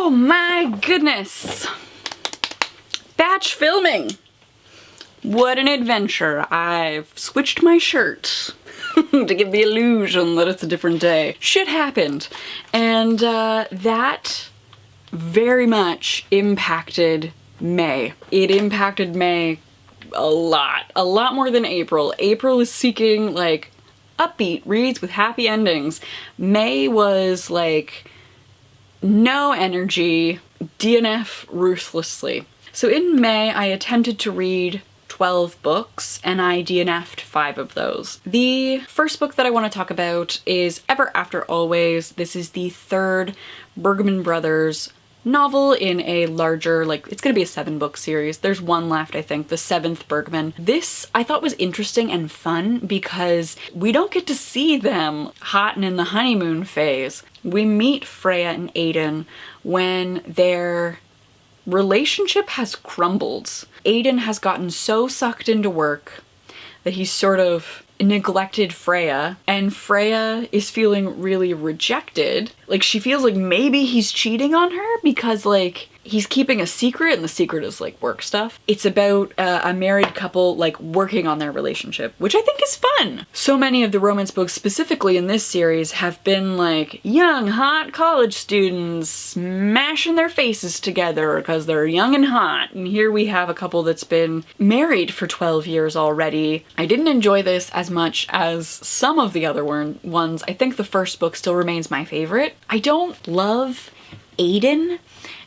Oh my goodness. Batch filming. What an adventure. I've switched my shirt to give the illusion that it's a different day. Shit happened. And that very much impacted May. It impacted May a lot more than April. April is seeking like upbeat reads with happy endings. May was like no energy, DNF ruthlessly. So in May, I attempted to read 12 books and I DNF'd 5 of those. The first book that I want to talk about is Ever After Always. This is the 3rd Bergman Brothers novel in a larger, like, it's gonna be a 7-book series. There's one left, I think, the 7th Bergman. This I thought was interesting and fun because we don't get to see them hot and in the honeymoon phase. We meet Freya and Aiden when their relationship has crumbled. Aiden has gotten so sucked into work that he's sort of neglected Freya, and Freya is feeling really rejected. Like, she feels like maybe he's cheating on her because, like, he's keeping a secret and the secret is, like, work stuff. It's about a married couple, like, working on their relationship, which I think is fun. So many of the romance books, specifically in this series, have been, like, young, hot college students smashing their faces together because they're young and hot. And here we have a couple that's been married for 12 years already. I didn't enjoy this as much as some of the other ones. I think the first book still remains my favorite. I don't love Aiden.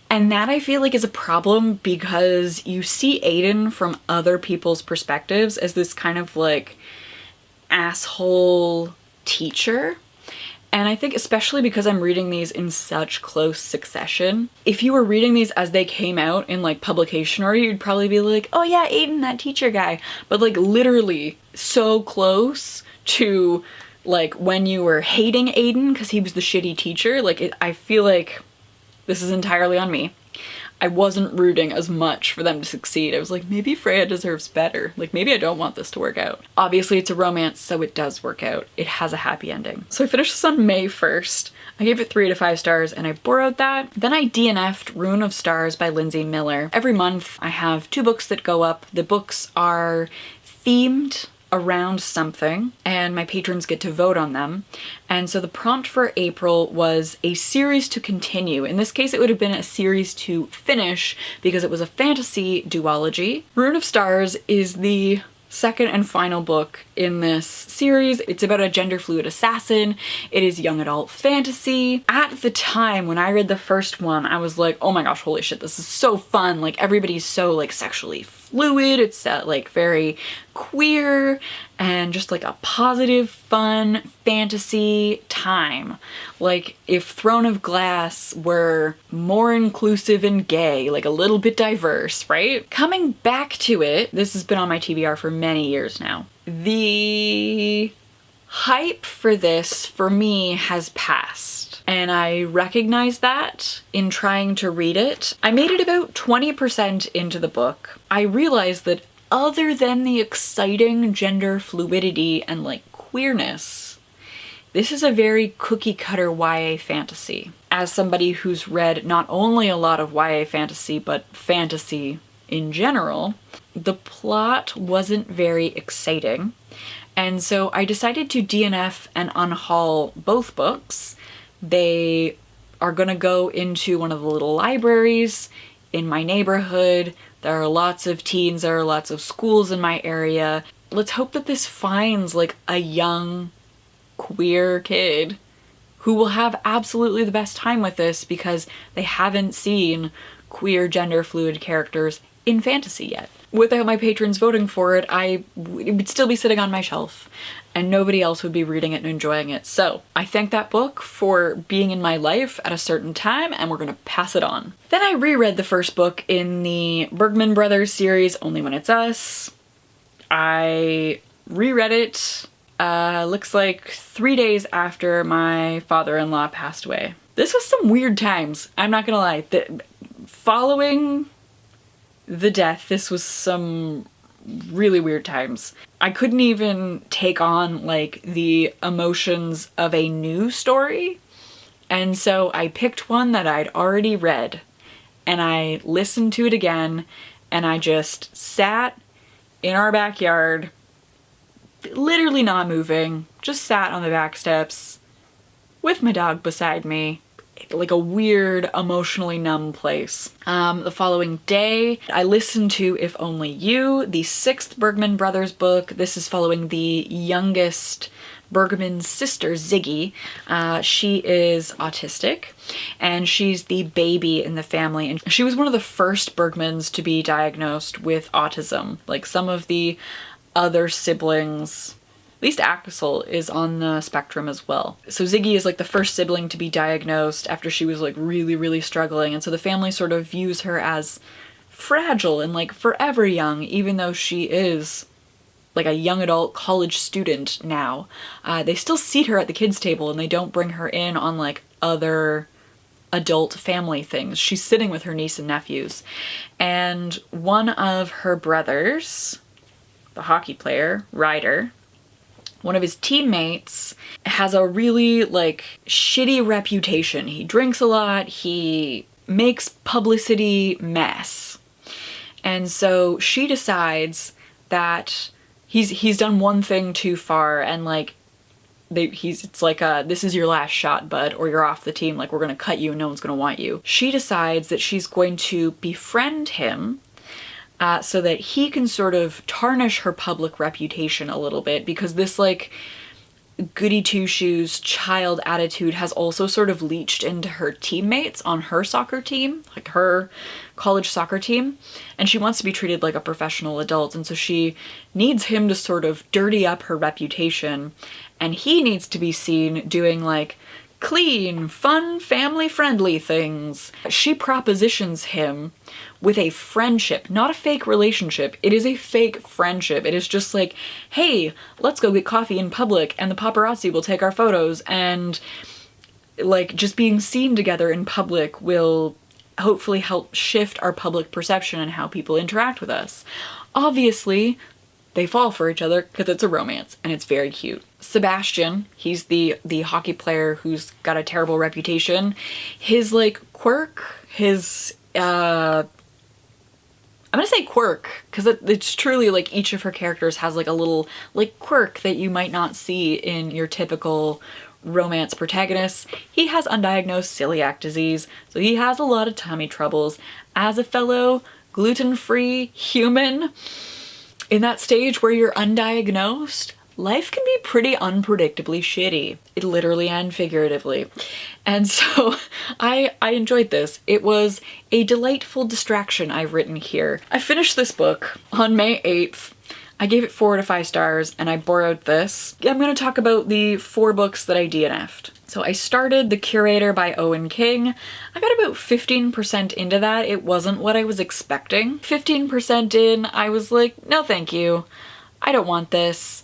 And that I feel like is a problem because you see Aiden from other people's perspectives as this kind of like asshole teacher. And I think especially because I'm reading these in such close succession, if you were reading these as they came out in like publication order, you'd probably be like, oh yeah, Aiden, that teacher guy. But like literally so close to like when you were hating Aiden because he was the shitty teacher, like I feel like this is entirely on me. I wasn't rooting as much for them to succeed. I was like, maybe Freya deserves better. Like, maybe I don't want this to work out. Obviously, it's a romance, so it does work out. It has a happy ending. So I finished this on May 1st. I gave it 3 to 5 stars and I borrowed that. Then I DNF'd Rune of Stars by Lynsey Miller. Every month I have 2 books that go up. The books are themed around something and my patrons get to vote on them. And so the prompt for April was a series to continue. In this case, it would have been a series to finish because it was a fantasy duology. Rune of Stars is the 2nd and final book in this series. It's about a gender fluid assassin. It is young adult fantasy. At the time when I read the first one, I was like, oh my gosh, holy shit, this is so fun. Like everybody's so like sexually fluid. It's like very queer and just like a positive, fun fantasy time. Like if Throne of Glass were more inclusive and gay, like a little bit diverse, right? Coming back to it, this has been on my TBR for many years now. The hype for this, for me, has passed. And I recognize that in trying to read it. I made it about 20% into the book. I realized that other than the exciting gender fluidity and like queerness, this is a very cookie cutter YA fantasy. As somebody who's read not only a lot of YA fantasy, but fantasy in general, the plot wasn't very exciting. And so I decided to DNF and unhaul both books. They are gonna go into one of the little libraries in my neighborhood. There are lots of teens, there are lots of schools in my area. Let's hope that this finds like a young queer kid who will have absolutely the best time with this because they haven't seen queer gender fluid characters in fantasy yet. Without my patrons voting for it, it would still be sitting on my shelf and nobody else would be reading it and enjoying it. So I thank that book for being in my life at a certain time and we're gonna pass it on. Then I reread the first book in the Bergman Brothers series, Only When It's Us. I reread it, looks like 3 days after my father-in-law passed away. This was some weird times, I'm not gonna lie. Following the death, this was some really weird times. I couldn't even take on like the emotions of a new story And so I picked one that I'd already read, and I listened to it again, and I just sat in our backyard, literally not moving, just sat on the back steps with my dog beside me, like a weird, emotionally numb place. The following day, I listened to If Only You, the 6th Bergman Brothers book. This is following the youngest Bergman's sister, Ziggy. She is autistic, and she's the baby in the family, and she was one of the first Bergmans to be diagnosed with autism. Like, some of the other siblings, at least Axel, is on the spectrum as well. So Ziggy is like the first sibling to be diagnosed after she was like really, really struggling, and so the family sort of views her as fragile and like forever young, even though she is like a young adult college student now. They still seat her at the kids' table, and they don't bring her in on like other adult family things. She's sitting with her niece and nephews. And one of her brothers, the hockey player, Ryder, one of his teammates, has a really like shitty reputation. He drinks a lot, he makes publicity mess. And so she decides that he's done one thing too far, and like it's like this is your last shot, bud, or you're off the team, like we're gonna cut you and no one's gonna want you. She decides that she's going to befriend him so that he can sort of tarnish her public reputation a little bit, because this like goody two-shoes child attitude has also sort of leached into her teammates on her soccer team, like her college soccer team, and she wants to be treated like a professional adult, and so she needs him to sort of dirty up her reputation, and he needs to be seen doing like clean, fun, family-friendly things. She propositions him with a friendship, not a fake relationship. It is a fake friendship. It is just like, hey, let's go get coffee in public and the paparazzi will take our photos, and like just being seen together in public will hopefully help shift our public perception and how people interact with us. Obviously, they fall for each other because it's a romance, and it's very cute. Sebastian, he's the hockey player who's got a terrible reputation. His like quirk, his I'm gonna say quirk, because it's truly like each of her characters has like a little like quirk that you might not see in your typical romance protagonists. He has undiagnosed celiac disease, so he has a lot of tummy troubles. As a fellow gluten-free human, in that stage where you're undiagnosed, life can be pretty unpredictably shitty, literally and figuratively. And so I enjoyed this. It was a delightful distraction I've written here. I finished this book on May 8th. I gave it 4 out of 5 stars, and I borrowed this. I'm going to talk about the 4 books that I DNF'd. So I started The Curator by Owen King. I got about 15% into that. It wasn't what I was expecting. 15% in, I was like, no thank you. I don't want this.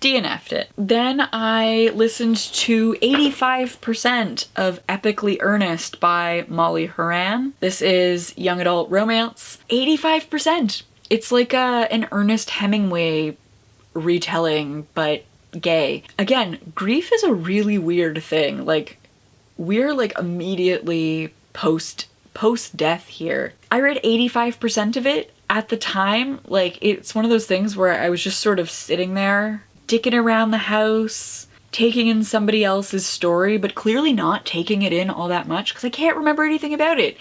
DNF'd it. Then I listened to 85% of Epically Earnest by Molly Horan. This is young adult romance. 85%. It's like an Ernest Hemingway retelling, but gay. Again, grief is a really weird thing. Like, we're like immediately post-death here. I read 85% of it at the time. Like, it's one of those things where I was just sort of sitting there, dicking around the house, taking in somebody else's story, but clearly not taking it in all that much because I can't remember anything about it.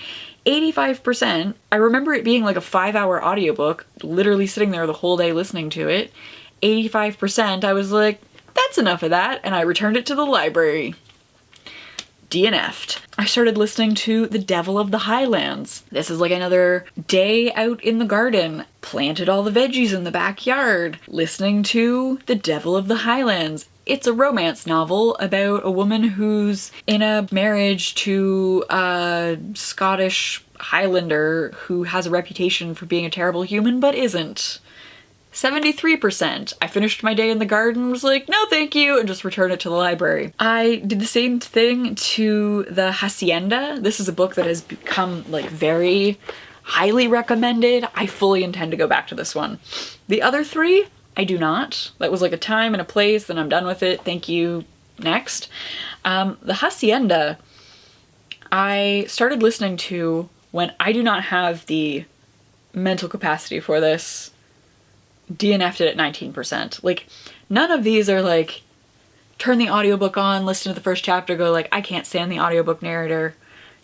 85%, I remember it being like a 5-hour audiobook, literally sitting there the whole day listening to it. 85%, I was like, that's enough of that, and I returned it to the library. DNF'd. I started listening to The Devil of the Highlands. This is like another day out in the garden, planted all the veggies in the backyard, listening to The Devil of the Highlands. It's a romance novel about a woman who's in a marriage to a Scottish Highlander who has a reputation for being a terrible human but isn't. 73%. I finished my day in the garden, was like, no thank you, and just returned it to the library. I did the same thing to the Hacienda. This is a book that has become like very highly recommended. I fully intend to go back to this one. The other 3, I do not. That was like a time and a place and I'm done with it. Thank you. Next. The Hacienda, I started listening to, when I do not have the mental capacity for this, DNF'd it at 19%. Like, none of these are like, turn the audiobook on, listen to the first chapter, go like, I can't stand the audiobook narrator,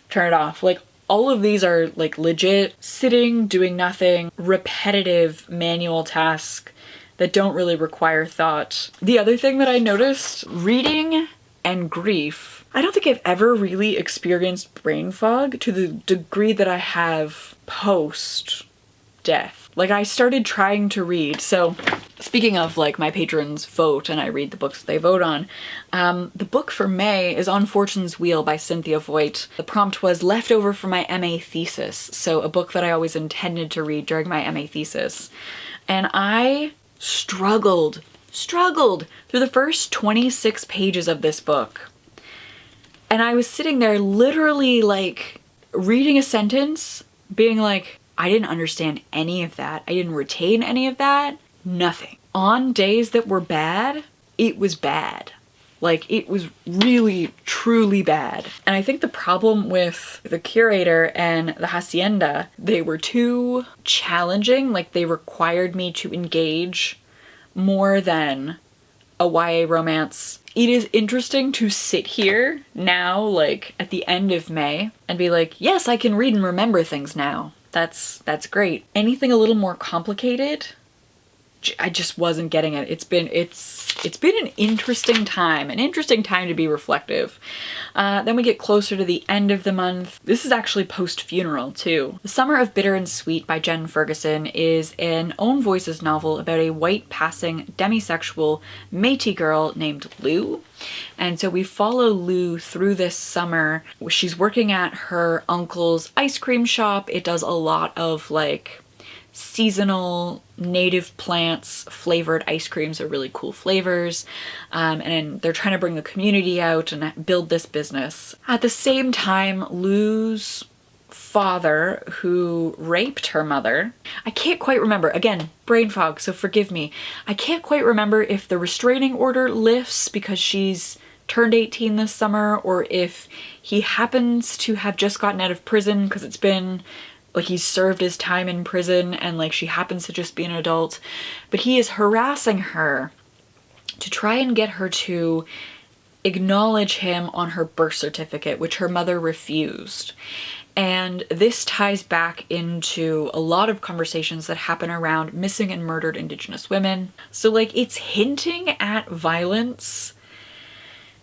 turn it off. Like, all of these are like legit sitting, doing nothing, repetitive manual tasks that don't really require thought. The other thing that I noticed, reading and grief, I don't think I've ever really experienced brain fog to the degree that I have post-death. Like, I started trying to read, so speaking of like my patrons vote and I read the books that they vote on, the book for May is On Fortune's Wheel by Cynthia Voigt. The prompt was left over from my MA thesis, so a book that I always intended to read during my MA thesis. And I struggled through the first 26 pages of this book. And I was sitting there literally like reading a sentence, being like, I didn't understand any of that. I didn't retain any of that. Nothing. On days that were bad, it was bad. Like, it was really, truly bad. And I think the problem with the Curator and the Hacienda, they were too challenging. Like, they required me to engage more than a YA romance. It is interesting to sit here now, like, at the end of May, and be like, yes, I can read and remember things now. That's great. Anything a little more complicated, I just wasn't getting it. It's been an interesting time to be reflective. Then we get closer to the end of the month. This is actually post-funeral too. The Summer of Bitter and Sweet by Jen Ferguson is an Own Voices novel about a white passing demisexual Métis girl named Lou. And so we follow Lou through this summer. She's working at her uncle's ice cream shop. It does a lot of like seasonal native plants flavored ice creams are really cool flavors, and they're trying to bring the community out and build this business. At the same time, Lou's father, who raped her mother, I can't quite remember, again, brain fog, so forgive me, I can't quite remember if the restraining order lifts because she's turned 18 this summer, or if he happens to have just gotten out of prison because it's been like he's served his time in prison and like she happens to just be an adult. But he is harassing her to try and get her to acknowledge him on her birth certificate, which her mother refused. And this ties back into a lot of conversations that happen around missing and murdered Indigenous women. So like it's hinting at violence,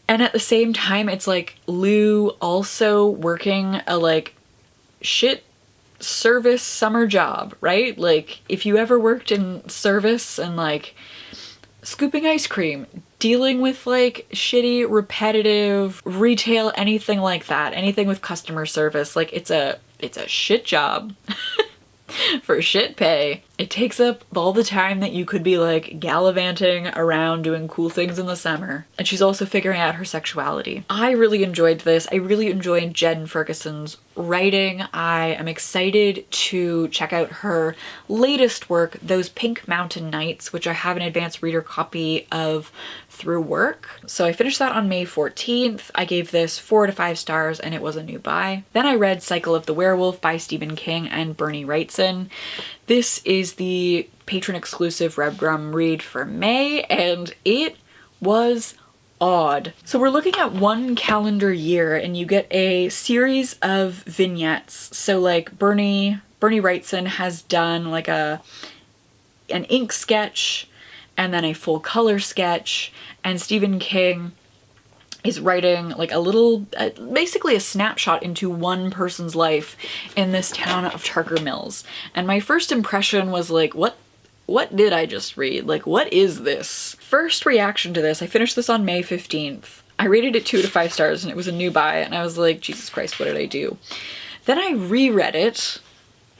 and at the same time it's like Lou also working a like shit service summer job, right? Like if you ever worked in service and like scooping ice cream, dealing with like shitty, repetitive retail, anything like that, anything with customer service, like it's a shit job for shit pay. It takes up all the time that you could be like gallivanting around doing cool things in the summer. And she's also figuring out her sexuality. I really enjoyed this. I really enjoyed Jen Ferguson's writing. I am excited to check out her latest work, Those Pink Mountain Nights, which I have an advanced reader copy of through work. So I finished that on May 14th. I gave this 4 to 5 stars and it was a new buy. Then I read Cycle of the Werewolf by Stephen King and Bernie Wrightson. This is the patron exclusive Redrum read for May, and it was odd. So we're looking at one calendar year and you get a series of vignettes. So like Bernie Wrightson has done like an ink sketch and then a full color sketch, and Stephen King is writing like a little, basically a snapshot into one person's life in this town of Tarker Mills. And my first impression was like, what did I just read? Like, what is this? First reaction to this, I finished this on May 15th. I rated it 2 to 5 stars and it was a new buy, and I was like, Jesus Christ, what did I do? Then I reread it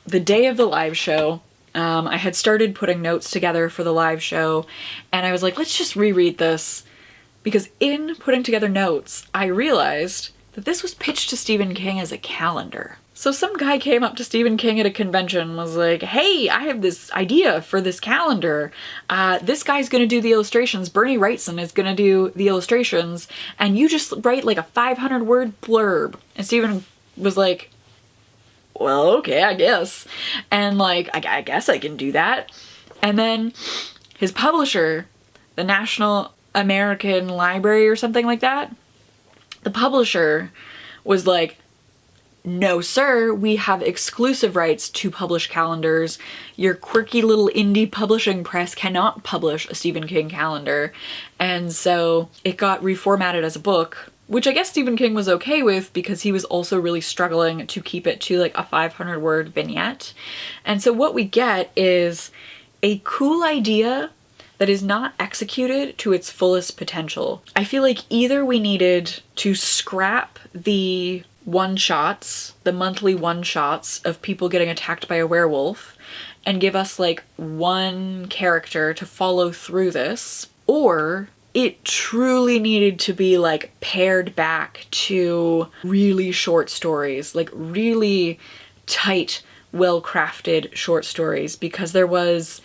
the day of the live show. I had started putting notes together for the live show, and I was like, let's just reread this. Because in putting together notes, I realized that this was pitched to Stephen King as a calendar. So some guy came up to Stephen King at a convention and was like, hey, I have this idea for this calendar. This guy's gonna do the illustrations, Bernie Wrightson is gonna do the illustrations, and you just write like a 500-word blurb. And Stephen was like, well, okay, I guess. And like, I guess I can do that. And then his publisher, the National American Library or something like that, the publisher was like, no, sir, we have exclusive rights to publish calendars. Your quirky little indie publishing press cannot publish a Stephen King calendar. And so it got reformatted as a book, which I guess Stephen King was okay with because he was also really struggling to keep it to like a 500-word vignette. And so what we get is a cool idea that is not executed to its fullest potential. I feel like either we needed to scrap the one-shots, the monthly one-shots of people getting attacked by a werewolf, and give us like one character to follow through this, or it truly needed to be like pared back to really short stories, like really tight, well-crafted short stories, because there was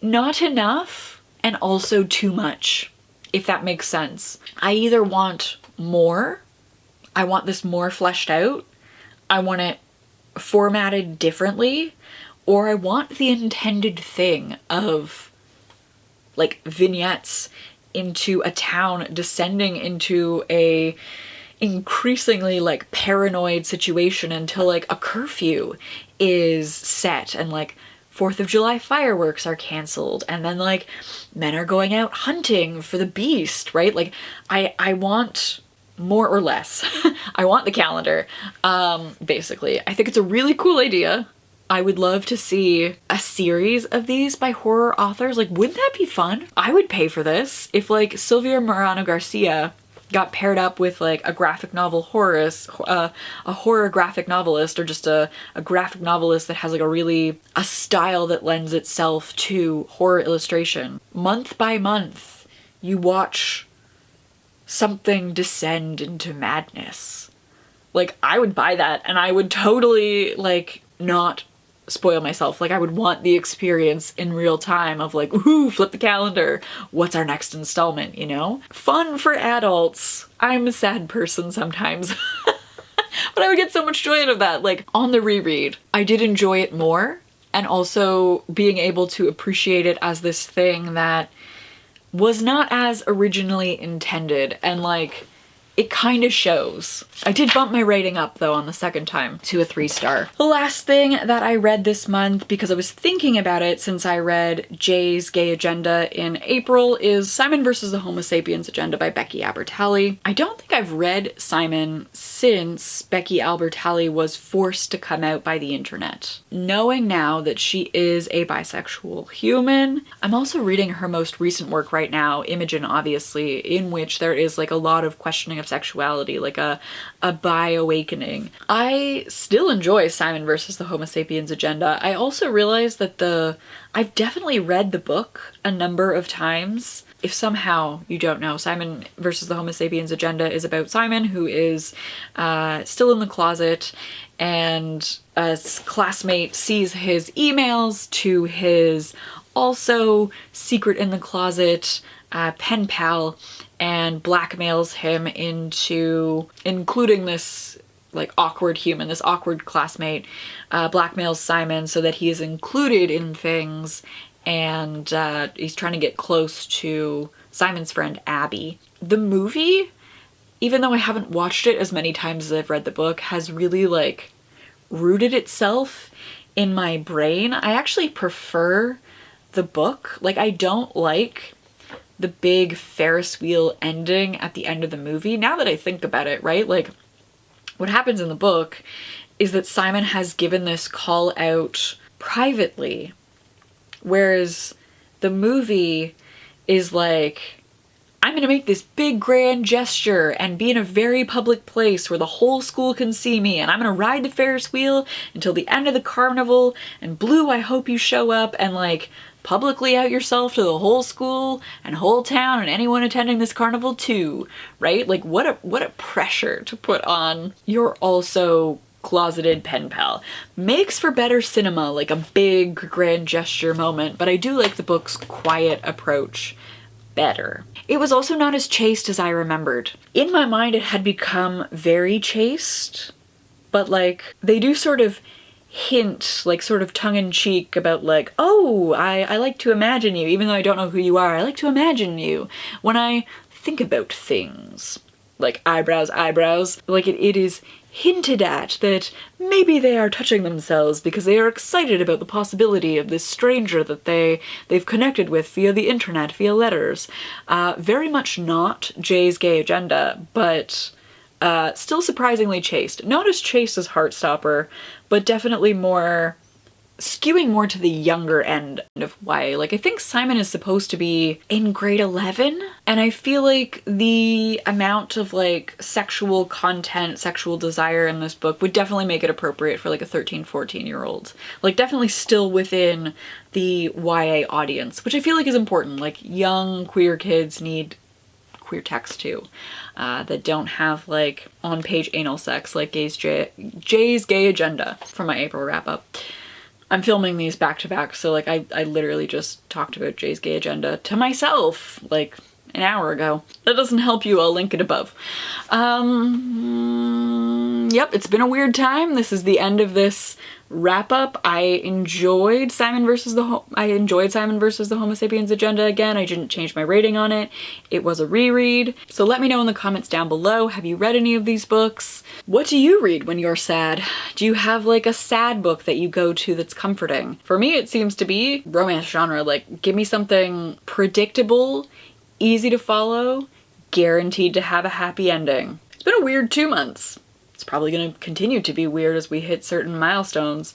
not enough and also too much, if that makes sense. I either want more, I want this more fleshed out, I want it formatted differently, or I want the intended thing of like vignettes into a town descending into a increasingly like paranoid situation until like a curfew is set and like 4th of July fireworks are canceled and then like men are going out hunting for the beast, right? Like I want more or less. I want the calendar, basically. I think it's a really cool idea. I would love to see a series of these by horror authors. Like, wouldn't that be fun? I would pay for this. If like Sylvia Morano Garcia got paired up with like a graphic novel horrorist, a horror graphic novelist, or just a graphic novelist that has like a style that lends itself to horror illustration. Month by month, you watch something descend into madness. Like, I would buy that, and I would totally like not spoil myself. Like, I would want the experience in real time of like, ooh, flip the calendar, what's our next installment, you know? Fun for adults. I'm a sad person sometimes. But I would get so much joy out of that. Like, on the reread, I did enjoy it more, and also being able to appreciate it as this thing that was not as originally intended, and like, it kind of shows. I did bump my rating up though on the second time to a 3-star. The last thing that I read this month, because I was thinking about it since I read Jay's Gay Agenda in April, is Simon vs. the Homo Sapiens Agenda by Becky Albertalli. I don't think I've read Simon since Becky Albertalli was forced to come out by the internet. Knowing now that she is a bisexual human, I'm also reading her most recent work right now, Imogen obviously, in which there is like a lot of questioning of sexuality, like a bi-awakening. I still enjoy Simon versus the Homo Sapiens Agenda. I also realized that I've definitely read the book a number of times. If somehow you don't know, Simon versus the Homo Sapiens Agenda is about Simon, who is still in the closet, and a classmate sees his emails to his also secret in the closet pen pal, and blackmails him into including this like awkward human, this awkward classmate, blackmails Simon so that he is included in things, and he's trying to get close to Simon's friend Abby. The movie, even though I haven't watched it as many times as I've read the book, has really like rooted itself in my brain. I actually prefer the book. Like, I don't like the big Ferris wheel ending at the end of the movie. Now that I think about it, right? Like, what happens in the book is that Simon has given this call out privately, whereas the movie is like, I'm gonna make this big grand gesture and be in a very public place where the whole school can see me, and I'm gonna ride the Ferris wheel until the end of the carnival, and Blue, I hope you show up, and like, publicly out yourself to the whole school and whole town and anyone attending this carnival too, right? Like, what a pressure to put on your also closeted pen pal. Makes for better cinema, like a big grand gesture moment, but I do like the book's quiet approach better. It was also not as chaste as I remembered. In my mind, it had become very chaste, but like they do sort of hint, like sort of tongue-in-cheek about like, oh, I like to imagine you, even though I don't know who you are, I like to imagine you when I think about things. Like eyebrows, eyebrows. Like it is hinted at that maybe they are touching themselves because they are excited about the possibility of this stranger that they've connected with via the internet, via letters. Very much not Jay's gay agenda, but still surprisingly chaste. Not as chaste as Heartstopper, but definitely more skewing more to the younger end of YA. Like, I think Simon is supposed to be in grade 11, and I feel like the amount of like sexual content, sexual desire in this book would definitely make it appropriate for like a 13, 14-year-old. Like, definitely still within the YA audience, which I feel like is important. Like, young queer kids need queer text too, that don't have like on-page anal sex like Jay's gay agenda for my April wrap-up. I'm filming these back to back, so like I literally just talked about Jay's gay agenda to myself like an hour ago. That doesn't help you, I'll link it above. Yep, it's been a weird time. This is the end of this wrap up. I enjoyed Simon versus the Homo Sapiens agenda again. I didn't change my rating on it. It was a reread. So let me know in the comments down below. Have you read any of these books? What do you read when you're sad? Do you have like a sad book that you go to that's comforting? For me, it seems to be romance genre. Like, give me something predictable, easy to follow, guaranteed to have a happy ending. It's been a weird 2 months. It's probably going to continue to be weird as we hit certain milestones.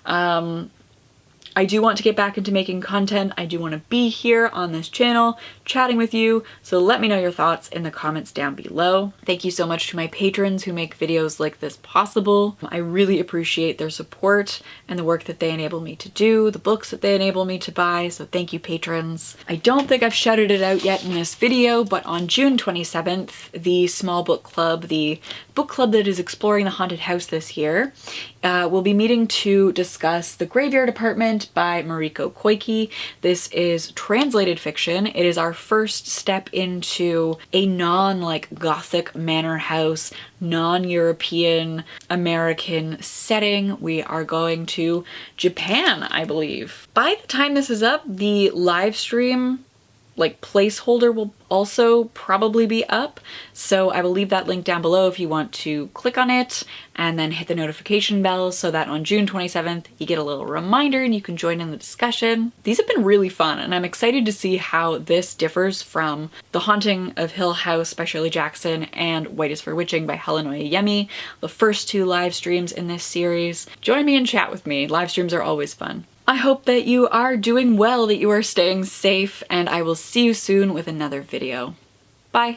I do want to get back into making content. I do want to be here on this channel chatting with you, so let me know your thoughts in the comments down below. Thank you so much to my patrons who make videos like this possible. I really appreciate their support and the work that they enable me to do, the books that they enable me to buy, so thank you, patrons. I don't think I've shouted it out yet in this video, but on June 27th, the small book club, the book club that is exploring the haunted house this year, we'll be meeting to discuss The Graveyard Apartment by Mariko Koike. This is translated fiction. It is our first step into a non-like gothic manor house, non-European American setting. We are going to Japan, I believe. By the time this is up, the live stream like placeholder will also probably be up, so I will leave that link down below if you want to click on it and then hit the notification bell so that on June 27th you get a little reminder and you can join in the discussion. These have been really fun, and I'm excited to see how this differs from The Haunting of Hill House by Shirley Jackson and White is for Witching by Helen Oyeyemi, the first 2 live streams in this series. Join me and chat with me. Live streams are always fun. I hope that you are doing well, that you are staying safe, and I will see you soon with another video. Bye!